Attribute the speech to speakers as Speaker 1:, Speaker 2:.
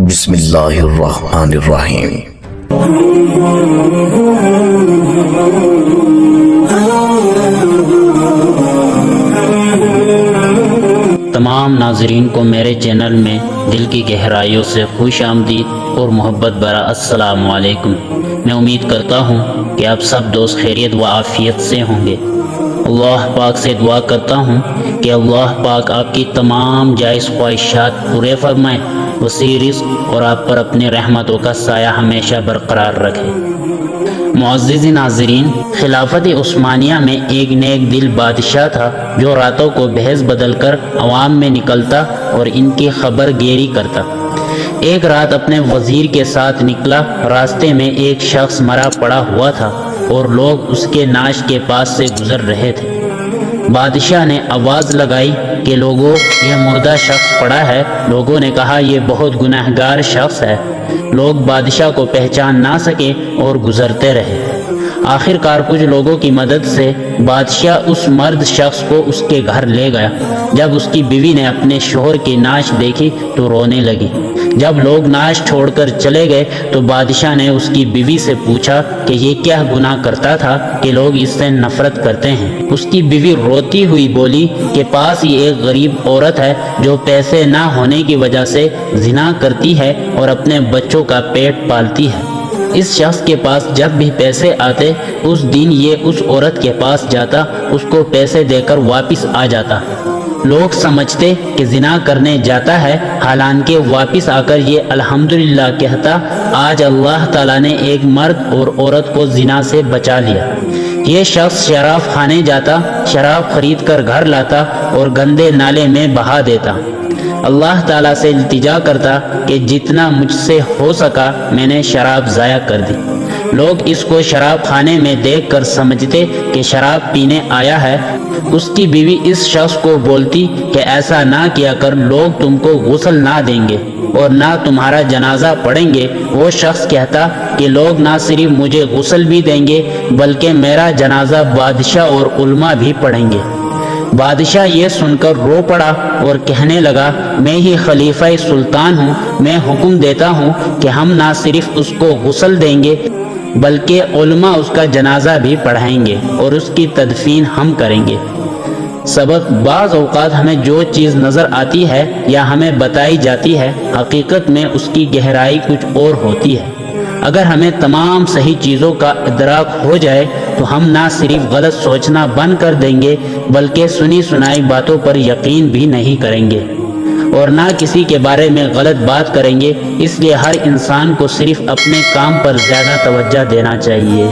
Speaker 1: بسم اللہ الرحمن الرحیم۔
Speaker 2: تمام ناظرین کو میرے چینل میں دل کی گہرائیوں سے خوش آمدید اور محبت بھرا السلام علیکم۔ میں امید کرتا ہوں کہ آپ سب دوست خیریت و عافیت سے ہوں گے۔ اللہ پاک سے دعا کرتا ہوں کہ اللہ پاک آپ کی تمام جائز خواہشات پورے فرمائے، وسیع رزق اور آپ پر اپنی رحمتوں کا سایہ ہمیشہ برقرار رکھے۔ معزز ناظرین، خلافت عثمانیہ میں ایک نیک دل بادشاہ تھا جو راتوں کو بھیس بدل کر عوام میں نکلتا اور ان کی خبر گیری کرتا۔ ایک رات اپنے وزیر کے ساتھ نکلا، راستے میں ایک شخص مرا پڑا ہوا تھا اور لوگ اس کے نعش کے پاس سے گزر رہے تھے۔ بادشاہ نے آواز لگائی کہ لوگوں، یہ مردہ شخص پڑا ہے۔ لوگوں نے کہا یہ بہت گنہگار شخص ہے۔ لوگ بادشاہ کو پہچان نہ سکے اور گزرتے رہے۔ آخر کار کچھ لوگوں کی مدد سے بادشاہ اس مرد شخص کو اس کے گھر لے گیا۔ جب اس کی بیوی نے اپنے شوہر کی نعش دیکھی تو رونے لگی۔ جب لوگ نعش چھوڑ کر چلے گئے تو بادشاہ نے اس کی بیوی سے پوچھا کہ یہ کیا گناہ کرتا تھا کہ لوگ اس سے نفرت کرتے ہیں۔ اس کی بیوی روتی ہوئی بولی کہ پاس ہی ایک غریب عورت ہے جو پیسے نہ ہونے کی وجہ سے زنا کرتی ہے اور اپنے بچوں کا پیٹ پالتی ہے۔ اس شخص کے پاس جب بھی پیسے آتے اس دن یہ اس عورت کے پاس جاتا، اس کو پیسے دے کر واپس آ جاتا۔ لوگ سمجھتے کہ زنا کرنے جاتا ہے، حالانکہ واپس آ کر یہ الحمدللہ کہتا، آج اللہ تعالیٰ نے ایک مرد اور عورت کو زنا سے بچا لیا۔ یہ شخص شراب خانے جاتا، شراب خرید کر گھر لاتا اور گندے نالے میں بہا دیتا۔ اللہ تعالیٰ سے التجا کرتا کہ جتنا مجھ سے ہو سکا میں نے شراب ضائع کر دی۔ لوگ اس کو شراب خانے میں دیکھ کر سمجھتے کہ شراب پینے آیا ہے۔ اس کی بیوی اس شخص کو بولتی کہ ایسا نہ کیا کر، لوگ تم کو غسل نہ دیں گے اور نہ تمہارا جنازہ پڑھیں گے۔ وہ شخص کہتا کہ لوگ نہ صرف مجھے غسل بھی دیں گے بلکہ میرا جنازہ بادشاہ اور علماء بھی پڑھیں گے۔ بادشاہ یہ سن کر رو پڑا اور کہنے لگا، میں ہی خلیفہ سلطان ہوں، میں حکم دیتا ہوں کہ ہم نہ صرف اس کو غسل دیں گے بلکہ علماء اس کا جنازہ بھی پڑھائیں گے اور اس کی تدفین ہم کریں گے۔ سبق: بعض اوقات ہمیں جو چیز نظر آتی ہے یا ہمیں بتائی جاتی ہے، حقیقت میں اس کی گہرائی کچھ اور ہوتی ہے۔ اگر ہمیں تمام صحیح چیزوں کا ادراک ہو جائے تو ہم نہ صرف غلط سوچنا بند کر دیں گے بلکہ سنی سنائی باتوں پر یقین بھی نہیں کریں گے اور نہ کسی کے بارے میں غلط بات کریں گے۔ اس لیے ہر انسان کو صرف اپنے کام پر زیادہ توجہ دینا چاہیے۔